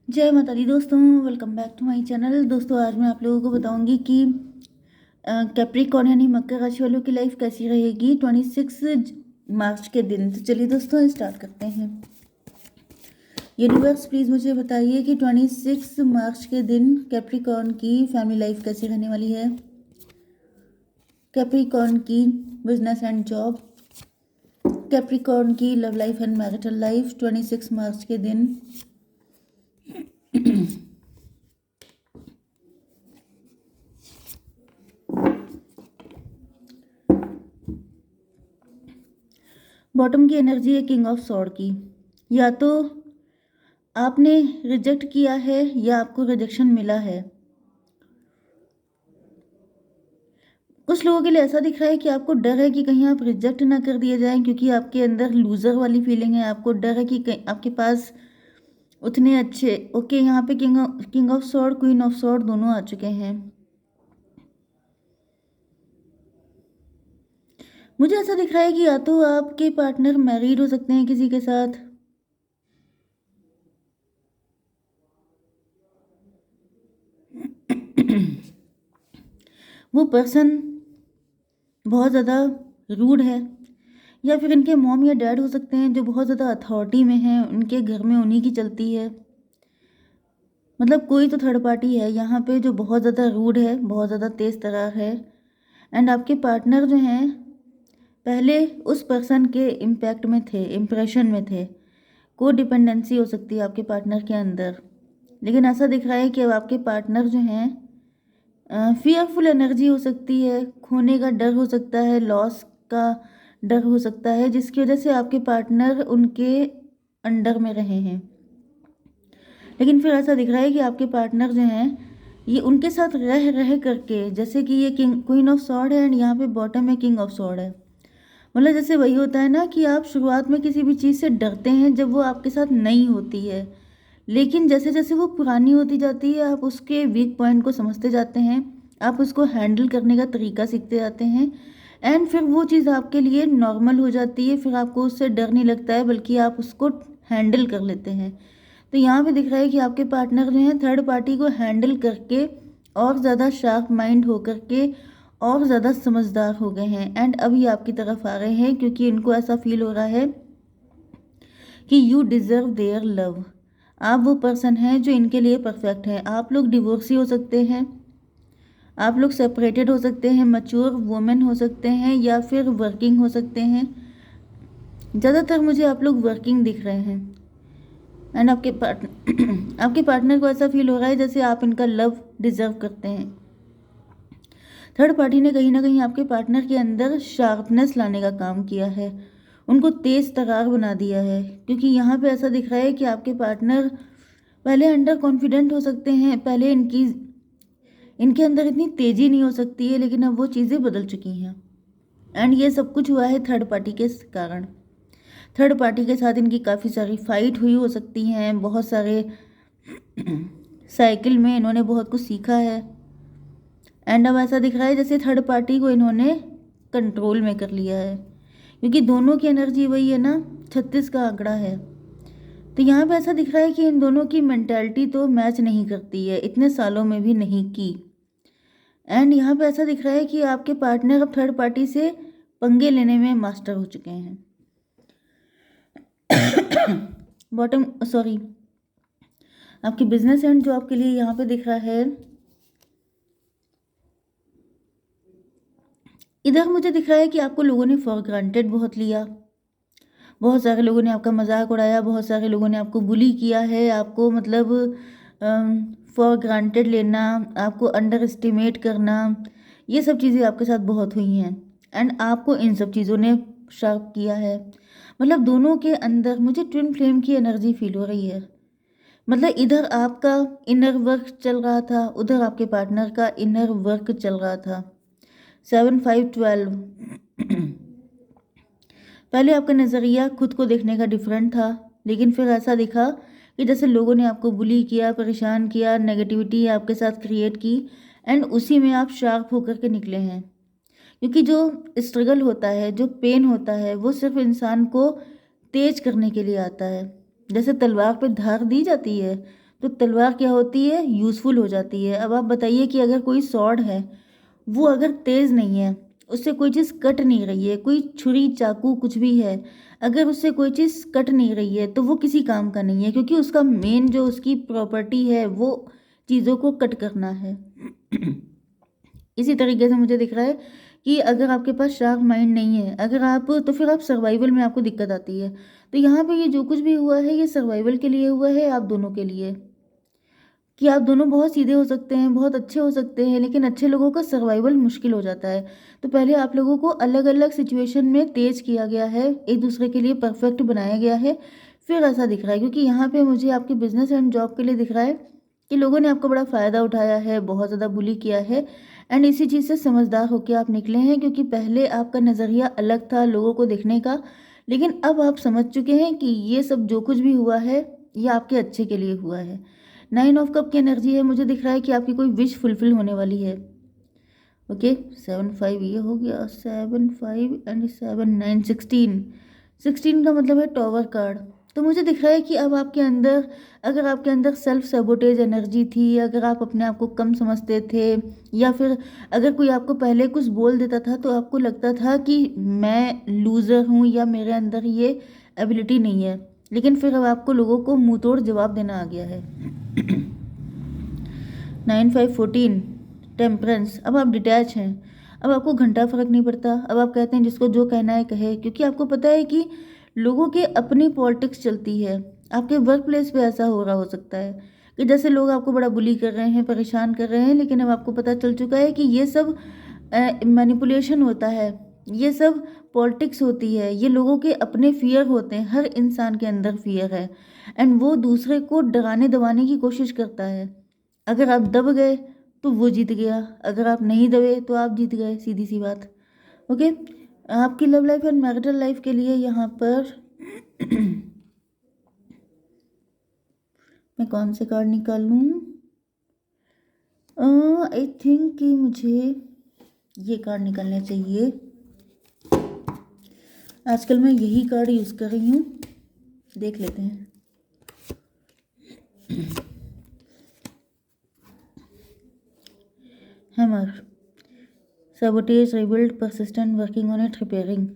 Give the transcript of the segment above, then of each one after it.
जय माता दी दोस्तों, welcome back to my channel. दोस्तों आज मैं आप लोगों को बताऊंगी कि कैप्रिकॉर्न यानी मकर राशि वालों की लाइफ कैसी रहेगी 26 मार्च के दिन। तो चलिए दोस्तों स्टार्ट करते हैं। यूनिवर्स प्लीज़ मुझे बताइए कि 26 मार्च के दिन कैप्रिकॉर्न की फैमिली लाइफ कैसी रहने वाली है, कैप्रिकॉर्न की बिजनेस एंड जॉब, कैप्रिकॉर्न की love life and marital life 26 मार्च के दिन। बॉटम की एनर्जी है किंग ऑफ सॉर्ड की। या तो आपने रिजेक्ट किया है या आपको रिजेक्शन मिला है। कुछ लोगों के लिए ऐसा दिख रहा है कि आपको डर है कि कहीं आप रिजेक्ट ना कर दिए जाएं, क्योंकि आपके अंदर लूजर वाली फीलिंग है। आपको डर है कि कहीं आपके पास उतने अच्छे यहाँ पे king of sword, queen of sword दोनों आ चुके हैं। मुझे ऐसा दिख रहा है कि या तो आपके पार्टनर मैरिड हो सकते हैं किसी के साथ, वो पर्सन बहुत ज़्यादा रूड है, या फिर इनके मॉम या डैड हो सकते हैं जो बहुत ज़्यादा अथॉरिटी में हैं, उनके घर में उन्हीं की चलती है। मतलब कोई तो थर्ड पार्टी है यहाँ पे जो बहुत ज़्यादा रूड है, बहुत ज़्यादा तेज़ तर्रार है। एंड आपके पार्टनर जो हैं पहले उस पर्सन के इम्पैक्ट में थे, इम्प्रेशन में थे। को डिपेंडेंसी हो सकती है आपके पार्टनर के अंदर, लेकिन ऐसा दिख रहा है कि अब आपके पार्टनर जो हैं फियरफुल एनर्जी हो सकती है, खोने का डर हो सकता है, लॉस का डर हो सकता है, जिसकी वजह से आपके पार्टनर उनके अंडर में रहे हैं। लेकिन फिर ऐसा दिख रहा है कि आपके पार्टनर जो हैं ये उनके साथ रह रह करके, जैसे कि ये क्वीन ऑफ सॉर्ड है एंड यहाँ पे बॉटम में किंग ऑफ सॉर्ड है। मतलब जैसे वही होता है ना कि आप शुरुआत में किसी भी चीज़ से डरते हैं जब वो आपके साथ नई होती है, लेकिन जैसे जैसे वो पुरानी होती जाती है आप उसके वीक पॉइंट को समझते जाते हैं, आप उसको हैंडल करने का तरीका सीखते जाते हैं, एंड फिर वो चीज़ आपके लिए नॉर्मल हो जाती है। फिर आपको उससे डर नहीं लगता है, बल्कि आप उसको हैंडल कर लेते हैं। तो यहाँ पे दिख रहा है कि आपके पार्टनर जो हैं थर्ड पार्टी को हैंडल करके और ज़्यादा शार्प माइंड होकर के और ज़्यादा समझदार हो गए हैं, एंड अभी आपकी तरफ आ रहे हैं, क्योंकि इनको ऐसा फील हो रहा है कि यू डिज़र्व देयर लव। आप वो पर्सन हैं जो इनके लिए परफेक्ट है। आप लोग डिवोर्सी हो सकते हैं, आप लोग सेपरेटेड हो सकते हैं, मैच्योर वुमेन हो सकते हैं, या फिर वर्किंग हो सकते हैं। ज़्यादातर मुझे आप लोग वर्किंग दिख रहे हैं, एंड आपके पार्टनर आपके पार्टनर को ऐसा फील हो रहा है जैसे आप इनका लव डिजर्व करते हैं। थर्ड पार्टी ने कहीं ना कहीं आपके पार्टनर के अंदर शार्पनेस लाने का काम किया है, उनको तेज़ तर्रार बना दिया है, क्योंकि यहाँ पे ऐसा दिख रहा है कि आपके पार्टनर पहले अंडर कॉन्फिडेंट हो सकते हैं, पहले इनके अंदर इतनी तेज़ी नहीं हो सकती है, लेकिन अब वो चीज़ें बदल चुकी हैं। एंड ये सब कुछ हुआ है थर्ड पार्टी के कारण। थर्ड पार्टी के साथ इनकी काफ़ी सारी फाइट हुई हो सकती हैं, बहुत सारे साइकिल में इन्होंने बहुत कुछ सीखा है, एंड अब ऐसा दिख रहा है जैसे थर्ड पार्टी को इन्होंने कंट्रोल में कर लिया है, क्योंकि दोनों की एनर्जी वही है ना, 36 का आंकड़ा है। तो यहाँ पे ऐसा दिख रहा है कि इन दोनों की मेंटालिटी तो मैच नहीं करती है, इतने सालों में भी नहीं की। एंड यहाँ पे ऐसा दिख रहा है कि आपके पार्टनर अब थर्ड पार्टी से पंगे लेने में मास्टर हो चुके हैं। बॉटम सॉरी आपकी बिजनेस एंड जॉब के लिए यहाँ पे दिख रहा है, इधर मुझे दिख रहा है कि आपको लोगों ने फॉर ग्रांटेड बहुत लिया, बहुत सारे लोगों ने आपका मजाक उड़ाया, बहुत सारे लोगों ने आपको बुली किया है, आपको मतलब फॉर ग्रांटेड लेना, आपको अंडर एस्टिमेट करना, ये सब चीज़ें आपके साथ बहुत हुई हैं, एंड आपको इन सब चीज़ों ने शार्प किया है। मतलब दोनों के अंदर मुझे ट्विन फ्लेम की एनर्जी फील हो रही है। मतलब इधर आपका इनर वर्क चल रहा था, उधर आपके पार्टनर का इनर वर्क चल रहा था। 7 5 12 पहले आपका नज़रिया खुद को देखने का डिफरेंट था, लेकिन फिर ऐसा दिखा कि जैसे लोगों ने आपको बुली किया, परेशान किया, नेगेटिविटी आपके साथ क्रिएट की, एंड उसी में आप शार्प होकर के निकले हैं। क्योंकि जो स्ट्रगल होता है, जो पेन होता है, वो सिर्फ इंसान को तेज करने के लिए आता है। जैसे तलवार पे धार दी जाती है तो तलवार क्या होती है, यूज़फुल हो जाती है। अब आप बताइए कि अगर कोई स्वॉर्ड है, वो अगर तेज़ नहीं है, उससे कोई चीज़ कट नहीं रही है, कोई छुरी चाकू कुछ भी है, अगर उससे कोई चीज़ कट नहीं रही है तो वो किसी काम का नहीं है, क्योंकि उसका मेन जो उसकी प्रॉपर्टी है वो चीज़ों को कट करना है। इसी तरीके से मुझे दिख रहा है कि अगर आपके पास शार्प माइंड नहीं है, अगर आप, तो फिर आप सर्वाइवल में आपको दिक्कत आती है। तो यहाँ पे ये जो कुछ भी हुआ है ये सर्वाइवल के लिए हुआ है, आप दोनों के लिए, कि आप दोनों बहुत सीधे हो सकते हैं, बहुत अच्छे हो सकते हैं, लेकिन अच्छे लोगों का सर्वाइवल मुश्किल हो जाता है। तो पहले आप लोगों को अलग अलग सिचुएशन में तेज किया गया है, एक दूसरे के लिए परफेक्ट बनाया गया है, फिर ऐसा दिख रहा है। क्योंकि यहाँ पे मुझे आपके बिजनेस एंड जॉब के लिए दिख रहा है कि लोगों ने आपका बड़ा फ़ायदा उठाया है, बहुत ज़्यादा बुली किया है, एंड इसी चीज़ से समझदार होकर आप निकले हैं। क्योंकि पहले आपका नज़रिया अलग था लोगों को देखने का, लेकिन अब आप समझ चुके हैं कि ये सब जो कुछ भी हुआ है ये आपके अच्छे के लिए हुआ है। 9 ऑफ कप की एनर्जी है, मुझे दिख रहा है कि आपकी कोई विश फुलफिल होने वाली है। ओके, 7 5 ये हो गया, 7 5 एंड 7 9 16। 16 का मतलब है टॉवर कार्ड। तो मुझे दिख रहा है कि अब आपके अंदर, अगर आपके अंदर सेल्फ सेबोटेज एनर्जी थी, अगर आप अपने आप को कम समझते थे, या फिर अगर कोई आपको पहले कुछ बोल देता था तो आपको लगता था कि मैं लूज़र हूँ या मेरे अंदर ये एबिलिटी नहीं है, लेकिन फिर अब आपको लोगों को मुंह तोड़ जवाब देना आ गया है। 9 5 14 टेम्परेंस। अब आप डिटैच हैं, अब आपको घंटा फर्क नहीं पड़ता, अब आप कहते हैं जिसको जो कहना है कहे, क्योंकि आपको पता है कि लोगों के अपनी पॉलिटिक्स चलती है। आपके वर्क प्लेस पे ऐसा हो रहा हो सकता है कि जैसे लोग आपको बड़ा बुली कर रहे हैं, परेशान कर रहे हैं, लेकिन अब आपको पता चल चुका है कि ये सब मैनिपुलेशन होता है, ये सब पॉलिटिक्स होती है, ये लोगों के अपने फियर होते हैं, हर इंसान के अंदर फियर है, एंड वो दूसरे को डराने दबाने की कोशिश करता है। अगर आप दब गए तो वो जीत गया, अगर आप नहीं दबे तो आप जीत गए, सीधी सी बात। ओके, आपकी love life and marital life के लिए यहाँ पर मैं कौन से कार्ड निकालूं? आई थिंक कि मुझे ये कार्ड निकालने चाहिए। आजकल मैं यही कार्ड यूज़ कर रही हूँ, देख लेते हैं। Hammer, sabotage, rebuild, persistent, working on it, repairing.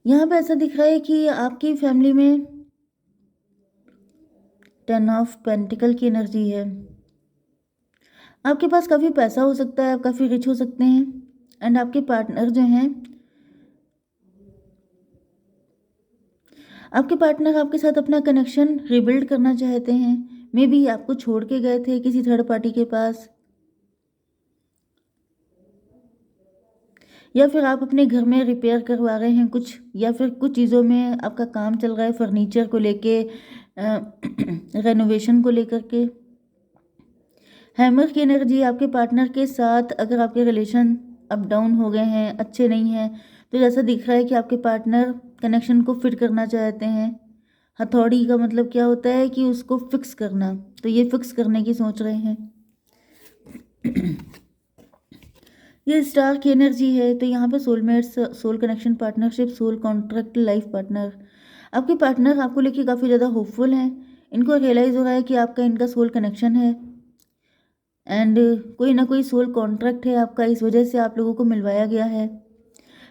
यहाँ पे ऐसा दिख रहा है कि आपकी फैमिली में 10 ऑफ पेंटिकल की एनर्जी है। आपके पास काफ़ी पैसा हो सकता है, आप काफ़ी रिच हो सकते हैं, एंड आपके पार्टनर जो हैं, आपके पार्टनर आपके साथ अपना कनेक्शन रिबिल्ड करना चाहते हैं। मे बी आपको छोड़ के गए थे किसी थर्ड पार्टी के पास, या फिर आप अपने घर में रिपेयर करवा रहे हैं कुछ, या फिर कुछ चीज़ों में आपका काम चल रहा है, फर्नीचर को लेके, रेनोवेशन को लेकर के। हैमर की एनर्जी आपके पार्टनर के साथ, अगर आपके रिलेशन अप डाउन हो गए हैं, अच्छे नहीं हैं, तो जैसा दिख रहा है कि आपके पार्टनर कनेक्शन को फिट करना चाहते हैं। हथौड़ी का मतलब क्या होता है कि उसको फिक्स करना, तो ये फिक्स करने की सोच रहे हैं। ये स्टार की एनर्जी है, तो यहाँ पे soulmates, soul connection, partnership, soul contract, life partner. आपके पार्टनर आपको लेके काफ़ी ज़्यादा होपफुल हैं, इनको रियलाइज़ हो रहा है कि आपका इनका सोल कनेक्शन है, एंड कोई ना कोई सोल कॉन्ट्रैक्ट है आपका, इस वजह से आप लोगों को मिलवाया गया है।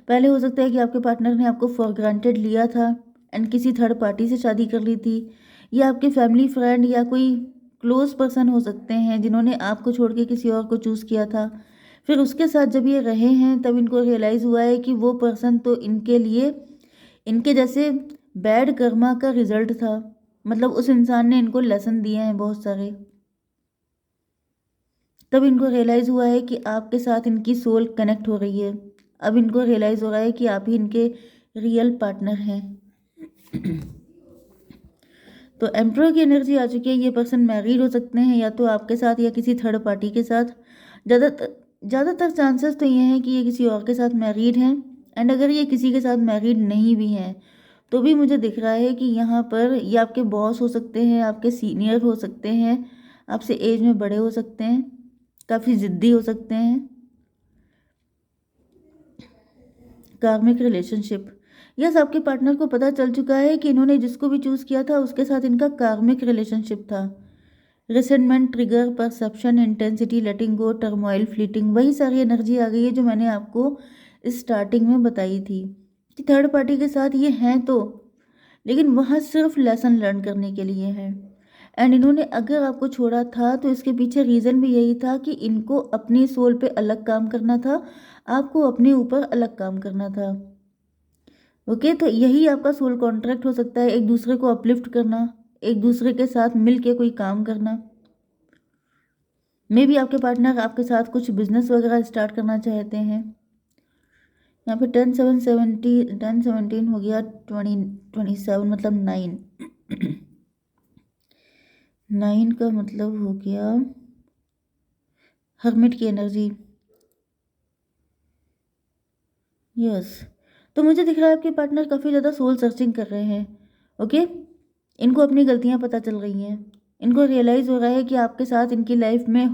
पहले हो सकता है कि आपके पार्टनर ने आपको फॉर ग्रांटेड लिया था एंड किसी थर्ड पार्टी से शादी कर ली थी, या आपके फैमिली फ्रेंड या कोई क्लोज पर्सन हो सकते हैं जिन्होंने आपको छोड़ के किसी और को चूज़ किया था। फिर उसके साथ जब ये रहे हैं तब इनको रियलाइज़ हुआ है कि वो पर्सन तो इनके लिए, इनके जैसे बैड कर्मा का रिजल्ट था, मतलब उस इंसान ने इनको लेसन दिए हैं बहुत सारे। तब इनको रियलाइज़ हुआ है कि आपके साथ इनकी सोल कनेक्ट हो रही है। अब इनको रियलाइज़ हो रहा है कि आप ही इनके रियल पार्टनर हैं। तो एम्प्रोर की एनर्जी आ चुकी है, ये पर्सन मैरिड हो सकते हैं, या तो आपके साथ या किसी थर्ड पार्टी के साथ। ज़्यादातर चांसेस तो ये हैं कि ये किसी और के साथ मैरिड हैं, एंड अगर ये किसी के साथ मैरिड नहीं भी हैं तो भी मुझे दिख रहा है कि यहाँ पर ये आपके बॉस हो सकते हैं, आपके सीनियर हो सकते हैं, आपसे एज में बड़े हो सकते हैं, काफ़ी ज़िद्दी हो सकते हैं। कार्मिक रिलेशनशिप, यस, आपके पार्टनर को पता चल चुका है कि इन्होंने जिसको भी चूज़ किया था उसके साथ इनका कार्मिक रिलेशनशिप था। रिसेंटमेंट, ट्रिगर, परसेप्शन, इंटेंसिटी, लेटिंग गो, टर्मोइल, फ्लीटिंग, वही सारी एनर्जी आ गई है जो मैंने आपको स्टार्टिंग में बताई थी कि थर्ड पार्टी के साथ ये हैं तो, लेकिन वहाँ सिर्फ लेसन लर्न करने के लिए हैं। एंड इन्होंने अगर आपको छोड़ा था तो इसके पीछे रीज़न भी यही था कि इनको अपनी सोल पे अलग काम करना था, आपको अपने ऊपर अलग काम करना था। ओके, तो यही आपका सोल कॉन्ट्रैक्ट हो सकता है, एक दूसरे को अपलिफ्ट करना, एक दूसरे के साथ मिल के कोई काम करना। मे बी आपके पार्टनर आपके साथ कुछ बिजनेस वगैरह स्टार्ट करना चाहते हैं। यहाँ पे 10 17 हो गया, 27 मतलब 9 9 का मतलब हो गया हर्मिट की एनर्जी। यस, तो मुझे दिख रहा है आपके पार्टनर काफ़ी ज़्यादा सोल सर्चिंग कर रहे हैं। ओके, इनको अपनी गलतियाँ पता चल रही हैं, इनको रियलाइज़ हो रहा है कि आपके साथ इनकी लाइफ में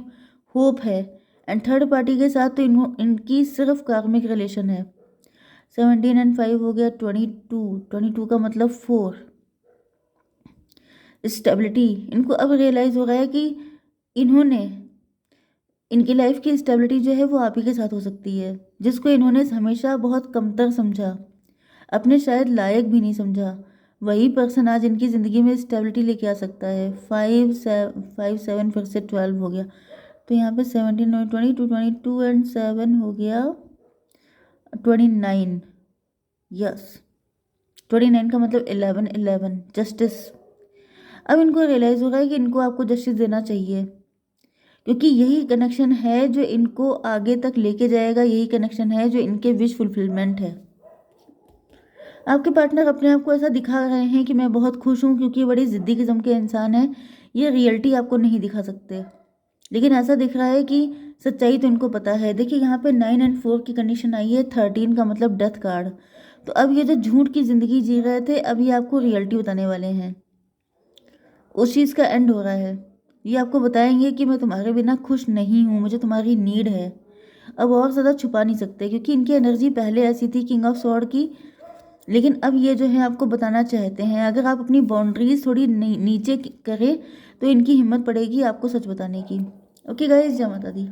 होप है। एंड थर्ड पार्टी के साथ तो इनकी सिर्फ कार्मिक रिलेशन है। 17 एंड 5 हो गया 22 का मतलब 4। स्टेबिलिटी, इनको अब रियलाइज़ हो रहा है कि इन्होंने इनकी लाइफ की स्टेबिलिटी जो है वो आप ही के साथ हो सकती है, जिसको इन्होंने हमेशा बहुत कमतर समझा, अपने शायद लायक भी नहीं समझा, वही पर्सन आज इनकी ज़िंदगी में स्टेबिलिटी लेके आ सकता है। 5 7 फिर से 12 हो गया, तो यहाँ पे 17 22 एंड 7 हो गया 29। यस, 29 का मतलब 11 जस्टिस। अब इनको रियलाइज़ हो रहा है कि इनको आपको जस्टिस देना चाहिए, क्योंकि यही कनेक्शन है जो इनको आगे तक लेके जाएगा, यही कनेक्शन है जो इनके विश फुलफिलमेंट है। आपके पार्टनर अपने आप को ऐसा दिखा रहे हैं कि मैं बहुत खुश हूँ, क्योंकि ये बड़ी ज़िद्दी किस्म के इंसान हैं, ये रियलिटी आपको नहीं दिखा सकते, लेकिन ऐसा दिख रहा है कि सच्चाई तो इनको पता है। देखिए यहाँ पे 9 एंड 4 की कंडीशन आई है, 13 का मतलब डेथ कार्ड। तो अब ये जो झूठ की ज़िंदगी जी रहे थे, अब ये आपको रियलिटी बताने वाले हैं, उस चीज़ का एंड हो रहा है। ये आपको बताएंगे कि मैं तुम्हारे बिना खुश नहीं हूँ, मुझे तुम्हारी नीड है। अब और ज़्यादा छुपा नहीं सकते, क्योंकि इनकी एनर्जी पहले ऐसी थी किंग ऑफ सॉर्ड की, लेकिन अब ये जो है आपको बताना चाहते हैं। अगर आप अपनी बाउंड्रीज थोड़ी नीचे करें तो इनकी हिम्मत पड़ेगी आपको सच बताने की। ओके गाइस, जय माता दी।